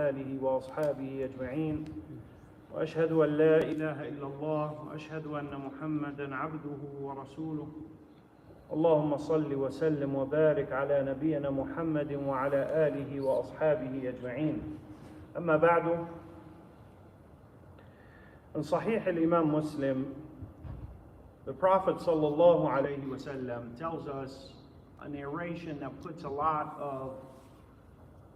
آله وأصحابه أجمعين وأشهد أن لا إله إلا الله وأشهد أن محمدا عبده ورسوله اللهم صل وسلم وبارك على نبينا محمد وعلى آله وأصحابه أجمعين أما بعد. In Sahih al-Imam Muslim, the Prophet sallallahu alayhi wasallam tells us a narration that puts a lot of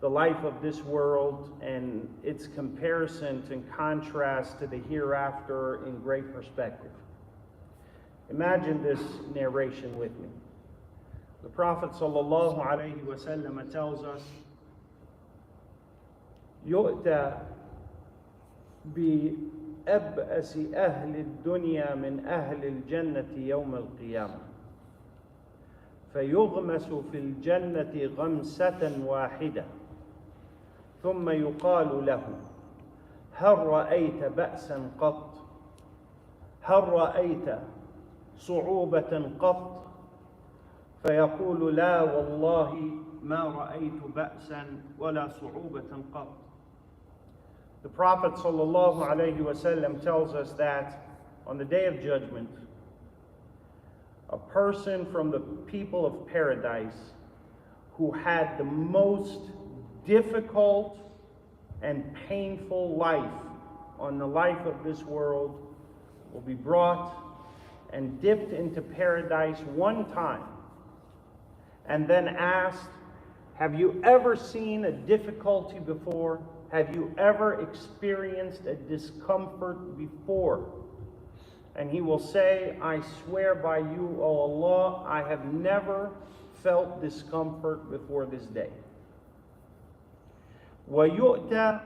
the life of this world and its comparison and contrast to the hereafter in great perspective. Imagine this narration with me. The Prophet sallallahu alayhi wasallam tells us, يُؤْتَى بأبأس أهل الدنيا من أهل الجنة يوم القيامة فيغمس في الجنة غمسة واحدة ثم يقال له هل رأيت بأسا قط؟ هل رأيت صعوبة قط؟ فيقول لا والله ما رأيت بأسا ولا صعوبة قط. The Prophet sallallahu alayhi wasallam tells us that on the Day of Judgment, a person from the people of paradise who had the most difficult and painful life on the life of this world will be brought and dipped into paradise one time and then asked, have you ever seen a difficulty before? Have you ever experienced a discomfort before? And he will say, I swear by you, O Allah, I have never felt discomfort before this day. وَيُؤْتَى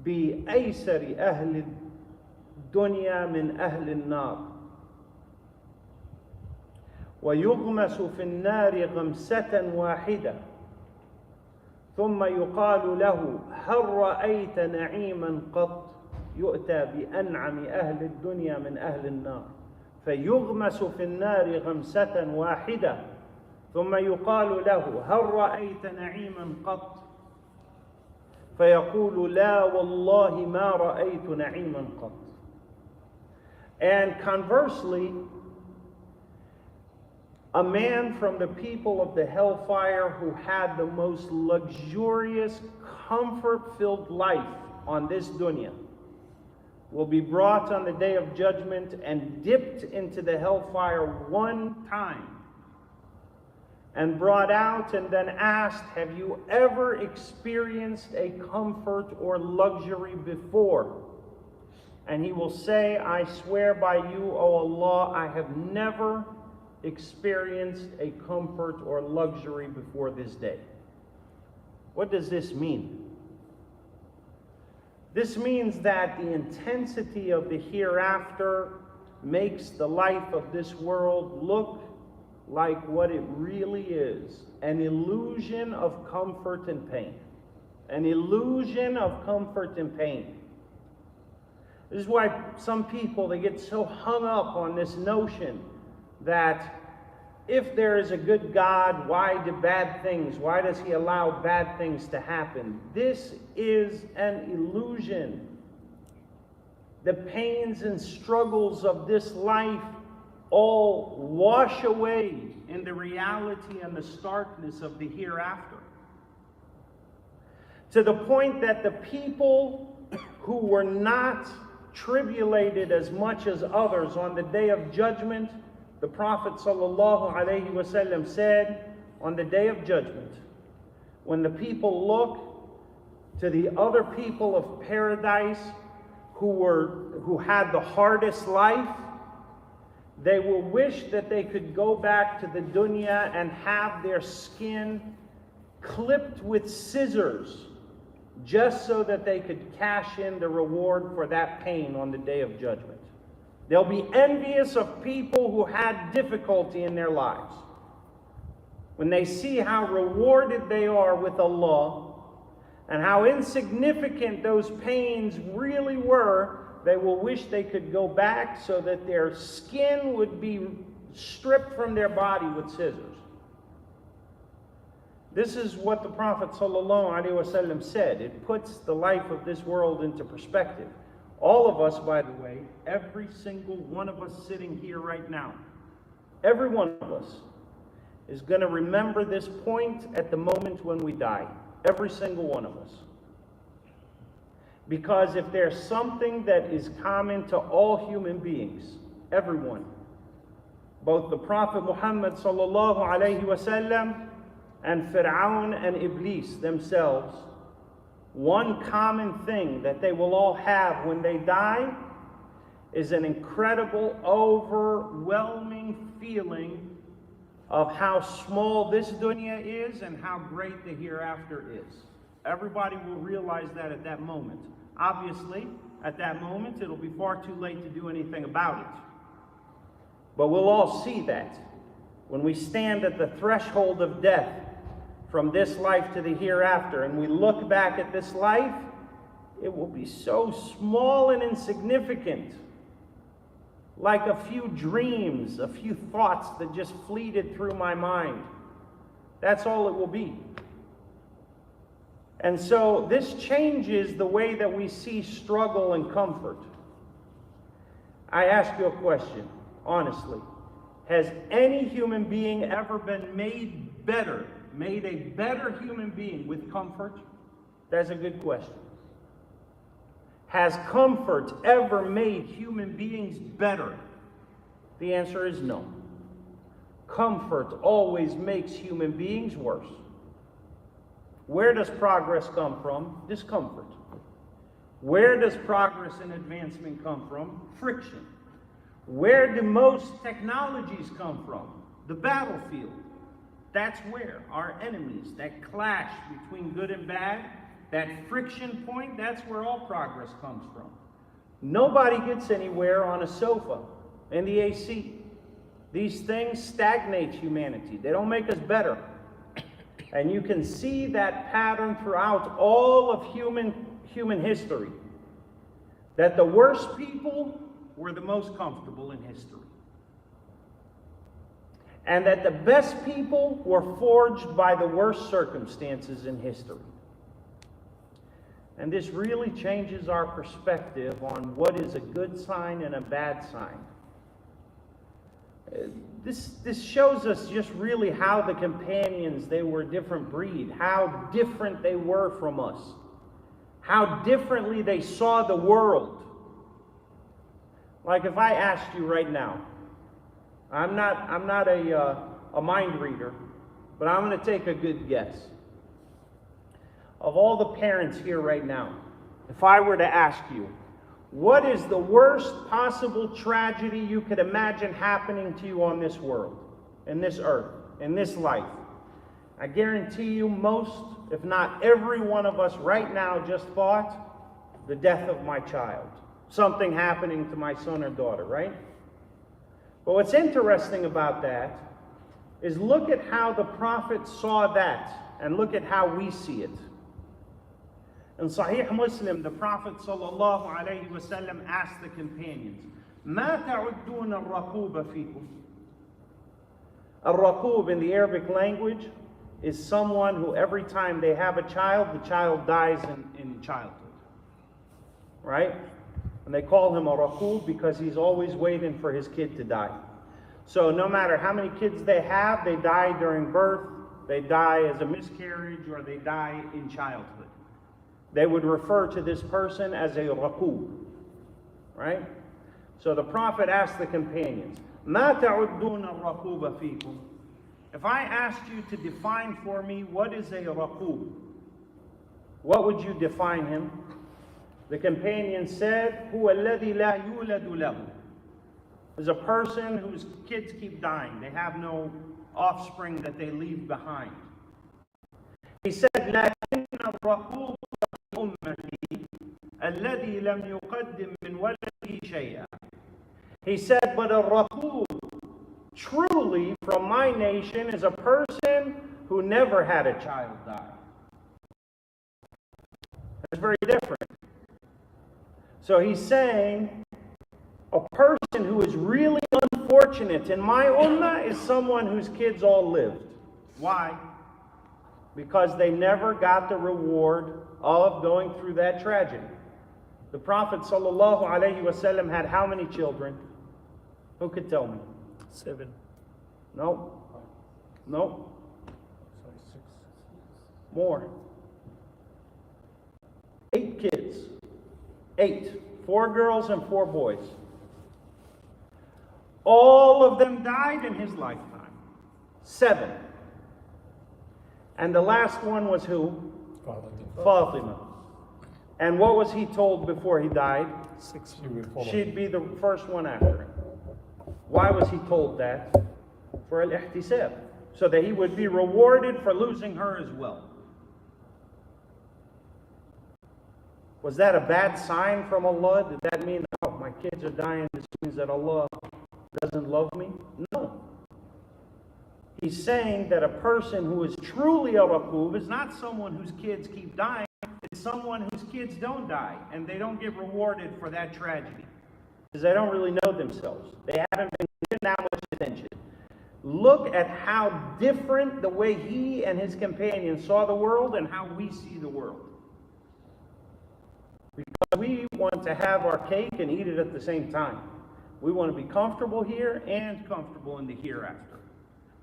بأيسر أهل الدنيا من أهل النار ويغمس في النار غمسة واحدة ثم يقال له هل رأيت نعيما قط؟ يؤتى بأنعم أهل الدنيا من أهل النار فيغمس في النار غمسة واحدة ثم يقال له هل رأيت نعيما قط؟ فيقول لا والله ما رأيت نعيما قط. And conversely, a man from the people of the hellfire who had the most luxurious, comfort-filled life on this dunya will be brought on the Day of Judgment and dipped into the hellfire one time and brought out and then asked, have you ever experienced a comfort or luxury before? And he will say, I swear by you, O Allah, I have never experienced a comfort or luxury before this day. What does this mean? This means that the intensity of the hereafter makes the life of this world look like what it really is, an illusion of comfort and pain. An illusion of comfort and pain. This is why some people, they get so hung up on this notion that if there is a good God, why do bad things? Why does he allow bad things to happen? This is an illusion. The pains and struggles of this life all wash away in the reality and the starkness of the hereafter. To the point that the people who were not tribulated as much as others on the Day of Judgment, the Prophet ﷺ said, on the Day of Judgment, when the people look to the other people of paradise who had the hardest life, they will wish that they could go back to the dunya and have their skin clipped with scissors just so that they could cash in the reward for that pain on the Day of Judgment. They'll be envious of people who had difficulty in their lives. When they see how rewarded they are with Allah and how insignificant those pains really were, they will wish they could go back so that their skin would be stripped from their body with scissors. This is what the Prophet ﷺ said. It puts the life of this world into perspective. All of us, by the way, every single one of us sitting here right now, every one of us is going to remember this point at the moment when we die. Every single one of us. Because if there's something that is common to all human beings, everyone, both the Prophet Muhammad sallallahu alaihi wasallam and Fir'aun and Iblis themselves, one common thing that they will all have when they die is an incredible, overwhelming feeling of how small this dunya is and how great the hereafter is. Everybody will realize that at that moment. Obviously, at that moment, it'll be far too late to do anything about it. But we'll all see that when we stand at the threshold of death from this life to the hereafter, and we look back at this life, it will be so small and insignificant, like a few dreams, a few thoughts that just fleeted through my mind. That's all it will be. And so this changes the way that we see struggle and comfort. I ask you a question, honestly. Has any human being ever been made a better human being with comfort? That's a good question. Has comfort ever made human beings better? The answer is no. Comfort always makes human beings worse. Where does progress come from? Discomfort. Where does progress and advancement come from? Friction. Where do most technologies come from? The battlefield. That's where our enemies, that clash between good and bad, that friction point, that's where all progress comes from. Nobody gets anywhere on a sofa in the AC. These things stagnate humanity. They don't make us better. And you can see that pattern throughout all of human history. That the worst people were the most comfortable in history. And that the best people were forged by the worst circumstances in history. And this really changes our perspective on what is a good sign and a bad sign. This shows us just really how the companions, they were a different breed, how different they were from us, how differently they saw the world. Like if I asked you right now, I'm not a mind reader, but I'm going to take a good guess. Of all the parents here right now, if I were to ask you, what is the worst possible tragedy you could imagine happening to you on this world, in this earth, in this life? I guarantee you most, if not every one of us right now just thought the death of my child, something happening to my son or daughter, right? But what's interesting about that is look at how the Prophet saw that and look at how we see it. In Sahih Muslim, the Prophet ﷺ asked the companions, مَا تَعُدُّونَ الرَّقُوبَ فِيكُمْ? Raqoob in the Arabic language is someone who every time they have a child, the child dies in childhood. Right? And they call him a Raqoob because he's always waiting for his kid to die. So no matter how many kids they have, they die during birth, they die as a miscarriage, or they die in childhood. They would refer to this person as a Raqoob. Right? So the Prophet asked the companions, مَا تَعُدُّونَ الرَّقُوبَ فِيكُمْ? If I asked you to define for me what is a Raqoob, what would you define him? The companion said, هُوَ الَّذِي لَا يُولَدُ لَهُ. Is a person whose kids keep dying. They have no offspring that they leave behind. He said, لَكِنَّ الرَّقُوبَ أُمَّتِي الَّذِي لَمْ يُقَدِّمْ مِنْ وَلَدِهِ شَيْئًا. He said, but a Raqoob, truly from my nation, is a person who never had a child die. That's very different. So he's saying A person who is really unfortunate in my ummah is someone whose kids all lived. Why? Because they never got the reward of going through that tragedy. The Prophet ﷺ had how many children? Who could tell me? 7. No. No. More. 8 kids. 8. 4 girls and 4 boys. All of them died in his lifetime. 7. And the last one was who? Fatima. And what was he told before he died? 6. She'd be the first one after him. Why was he told that? For al-ihtisab. So that he would be rewarded for losing her as well. Was that a bad sign from Allah? Did that mean, oh, my kids are dying, this means that Allah doesn't love me? No. He's saying that a person who is truly a Raqoob is not someone whose kids keep dying. It's someone whose kids don't die, and they don't get rewarded for that tragedy. Because they don't really know themselves. They haven't been given that much attention. Look at how different the way he and his companions saw the world and how we see the world. Because we want to have our cake and eat it at the same time. We want to be comfortable here and comfortable in the hereafter.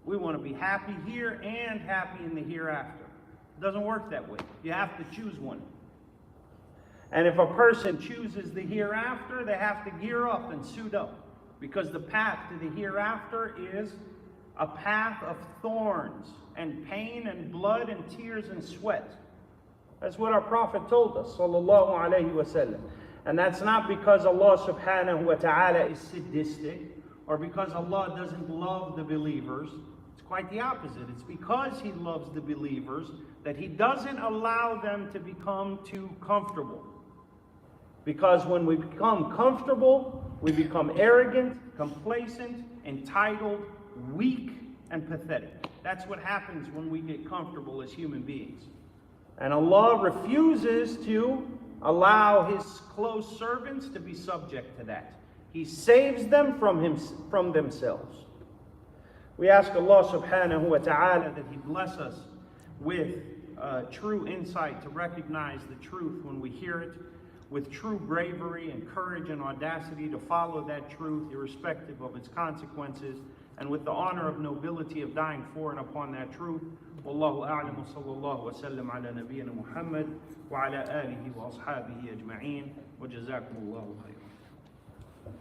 We want to be happy here and happy in the hereafter. It doesn't work that way. You have to choose one. And if a person chooses the hereafter, they have to gear up and suit up. Because the path to the hereafter is a path of thorns and pain and blood and tears and sweat. That's what our Prophet told us, sallallahu alayhi wa sallam. And that's not because Allah subhanahu wa ta'ala is sadistic or because Allah doesn't love the believers. It's quite the opposite. It's because He loves the believers that He doesn't allow them to become too comfortable. Because when we become comfortable, we become arrogant, complacent, entitled, weak, and pathetic. That's what happens when we get comfortable as human beings. And Allah refuses to allow His close servants to be subject to that. He saves them from themselves. We ask Allah subhanahu wa ta'ala that He bless us with true insight to recognize the truth when we hear it, with true bravery and courage and audacity to follow that truth irrespective of its consequences, and with the honor of nobility of dying for and upon that truth. Wallahu a'lam wa sallallahu wa sallam ala nabiyyina Muhammad wa ala alihi wa ashabihi ajma'in wa jazakumullahu khairan.